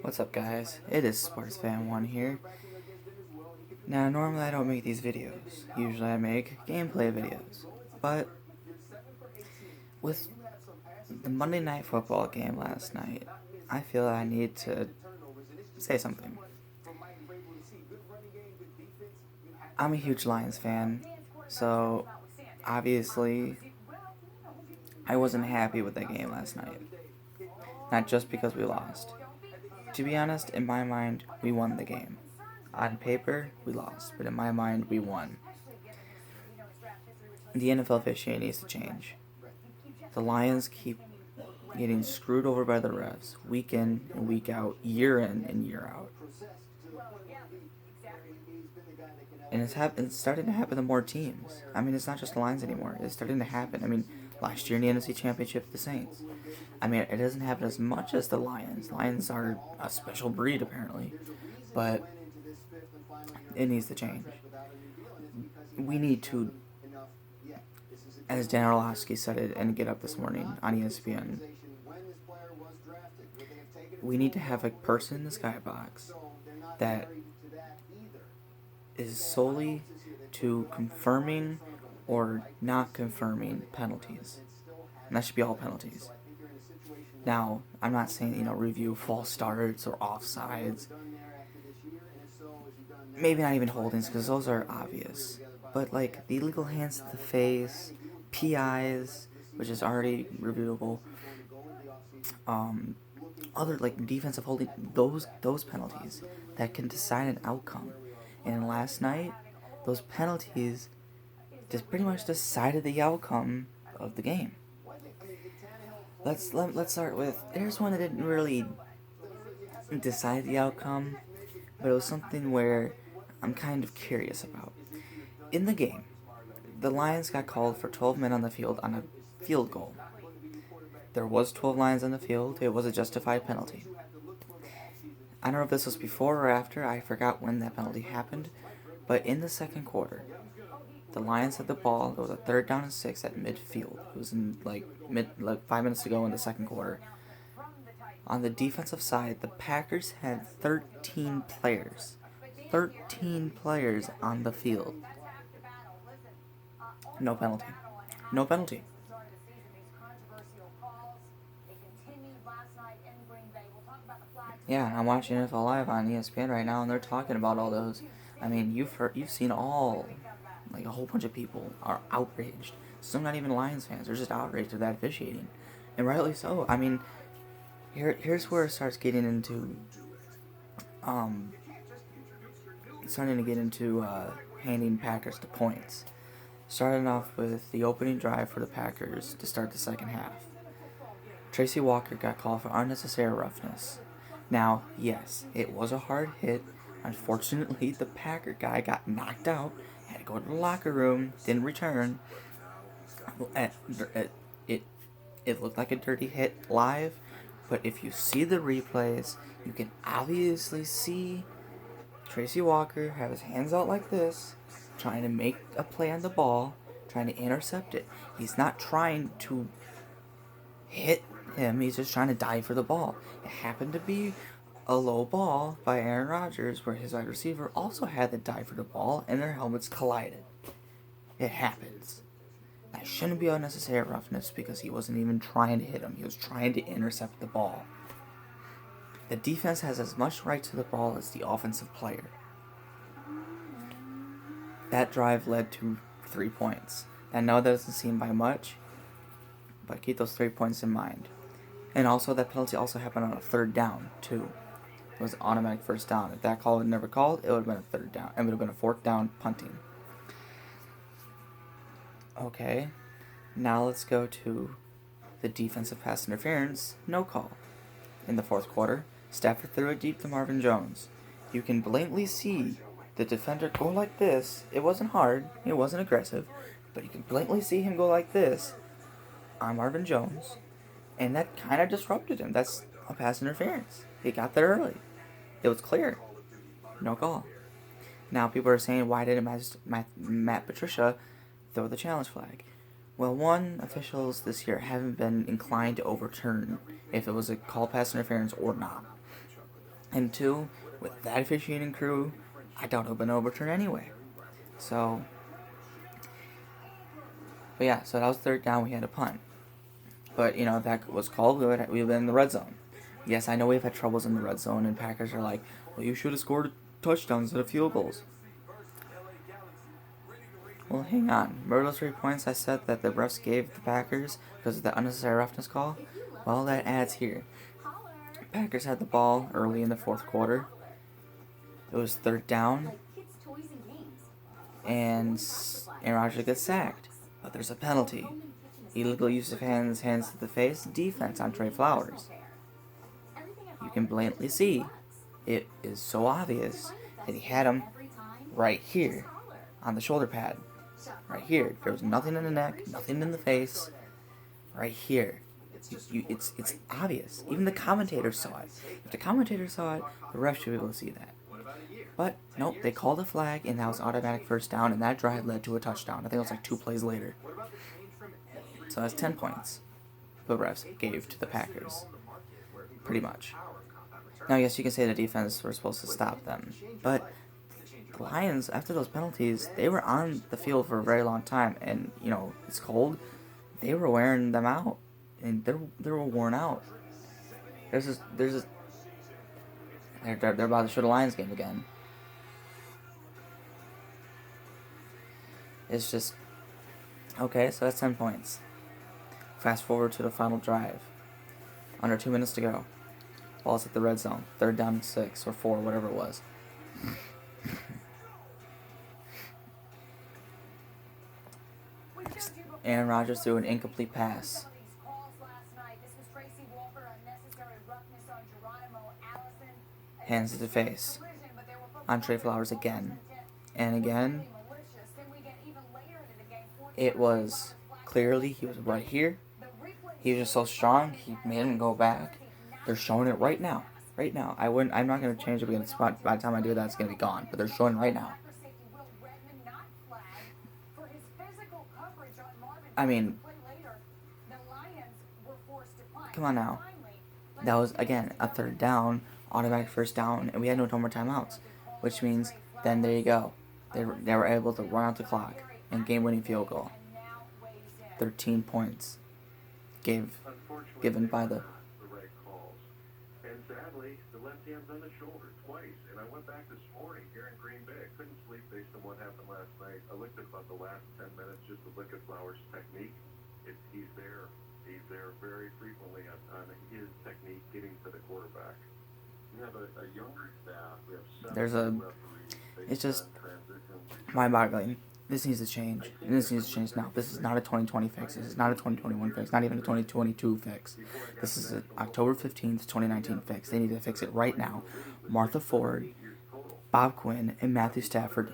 What's up, guys? It is SportsFan1 here. Now, normally I don't make these videos. Usually I make gameplay videos. But with the Monday Night Football game last night, I feel I need to say something. I'm a huge Lions fan, so obviously I wasn't happy with that game last night. Not just because we lost. To be honest, in my mind, we won the game. On paper, we lost, but in my mind, we won. The NFL officiating needs to change. The Lions keep getting screwed over by the refs, week in and week out, year in and year out. And it's starting to happen to more teams. I mean, it's not just the Lions anymore. It's starting to happen. I mean, last year in the NFC Championship, the Saints. I mean, it doesn't happen as much as the Lions. Lions are a special breed, apparently. But it needs to change. We need to, as Dan Orlovsky said it in Get Up this morning on ESPN, we need to have a person in the skybox that is solely to confirming or not confirming penalties. And that should be all penalties. Now, I'm not saying, review false starts or offsides. Maybe not even holdings, because those are obvious. But, like, the illegal hands to the face, PIs, which is already reviewable, other, like, defensive holding, those penalties that can decide an outcome. And last night, those penalties just pretty much decided the outcome of the game. Let's start with, there's one that didn't really decide the outcome, but it was something where I'm kind of curious about. In the game, the Lions got called for 12 men on the field on a field goal. There was 12 Lions on the field. It was a justified penalty. I don't know if this was before or after. I forgot when that penalty happened. But in the second quarter, the Lions had the ball. It was a 3rd down and 6 at midfield. It was in like 5 minutes to go in the second quarter. On the defensive side, the Packers had 13 players. 13 players on the field. No penalty. No penalty. Yeah, I'm watching NFL Live on ESPN right now, and they're talking about all those. I mean, you've seen all, like, a whole bunch of people are outraged. Some not even Lions fans. They're just outraged at that officiating, and rightly so. I mean, here's where it starts getting into, handing Packers the points. Starting off with the opening drive for the Packers to start the second half. Tracy Walker got called for unnecessary roughness. Now, yes, it was a hard hit. Unfortunately, the Packer guy got knocked out, had to go to the locker room, didn't return. It looked like a dirty hit live, but if you see the replays, you can obviously see Tracy Walker have his hands out like this, trying to make a play on the ball, trying to intercept it. He's not trying to hit him, he's just trying to dive for the ball. It happened to be a low ball by Aaron Rodgers, where his wide receiver also had to dive for the ball, and their helmets collided. It happens. That shouldn't be unnecessary roughness, because he wasn't even trying to hit him. He was trying to intercept the ball. The defense has as much right to the ball as the offensive player. That drive led to 3 points. I know that doesn't seem by much, but keep those 3 points in mind. And also, that penalty also happened on a 3rd down, too. It was an automatic 1st down. If that call had never called, it would have been a 3rd down. It would have been a 4th down punting. Okay, now let's go to the defensive pass interference, no call. In the 4th quarter, Stafford threw it deep to Marvin Jones. You can blatantly see the defender go like this. It wasn't hard, it wasn't aggressive, but you can blatantly see him go like this on Marvin Jones, and that kind of disrupted him. That's a pass interference. He got there early. It was clear. No call. Now people are saying, why didn't Matt Patricia throw the challenge flag? Well, one, officials this year haven't been inclined to overturn if it was a call pass interference or not. And two, with that officiating crew, I doubt it'll been overturned anyway. So, but yeah, so that was third down. We had a punt. But, you know, if that was called, we would have been in the red zone. Yes, I know we've had troubles in the red zone, and Packers are like, well, you should have scored touchdowns instead of field goals. Well, hang on. Remember those 3 points I said that the refs gave the Packers because of the unnecessary roughness call? Well, that adds here. Packers had the ball early in the fourth quarter. It was third down, and Aaron Rodgers gets sacked. But there's a penalty. Illegal use of hands to the face, defense on Trey Flowers. You can blatantly see it is so obvious that he had him right here on the shoulder pad. Right here. There was nothing in the neck, nothing in the face. Right here. It's obvious. Even the commentators saw it. If the commentators saw it, the ref should be able to see that. But nope, they called a flag, and that was automatic first down, and that drive led to a touchdown. I think it was like 2 plays later. So that's 10 points the refs gave to the Packers. Pretty much. Now, yes, you can say the defense were supposed to stop them, but the Lions, after those penalties, they were on the field for a very long time, and, you know, it's cold. They were wearing them out, and they were worn out. They're about to show the Lions game again. It's just, okay, so that's 10 points. Fast forward to the final drive. Under 2 minutes to go. Ball's at the red zone. Third down and 6 or 4, whatever it was. Aaron Rodgers threw an incomplete pass. Hands to the face. On Trey Flowers again. And again. It was clearly, he was right here. He was just so strong, he made him go back. They're showing it right now. Right now. I'm not going to change it because by the time I do that, it's going to be gone. But they're showing it right now. I mean, come on now. That was, again, a third down, automatic first down, and we had no more timeouts. Which means, then there you go. They were able to run out the clock and game-winning field goal. 13 points given by the... And sadly, the left hand's on the shoulder twice. And I went back this morning here in Green Bay. I couldn't sleep based on what happened last night. I looked at about the last 10 minutes just to look at Flowers' technique. He's there. He's there very frequently on his technique getting to the quarterback. We have a younger staff. We have 7 referees. It's just mind-boggling. This needs to change. And this needs to change now. This is not a 2020 fix. This is not a 2021 fix. Not even a 2022 fix. This is an October 15th, 2019 fix. They need to fix it right now. Martha Ford, Bob Quinn, and Matthew Stafford,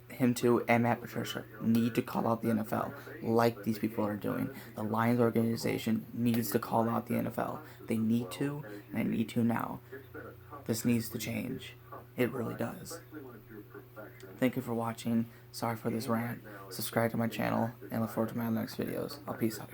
him too, and Matt Patricia, need to call out the NFL like these people are doing. The Lions organization needs to call out the NFL. They need to, and they need to now. This needs to change. It really does. Thank you for watching. Sorry for this rant. Subscribe to my channel and look forward to my next videos. I'll peace out.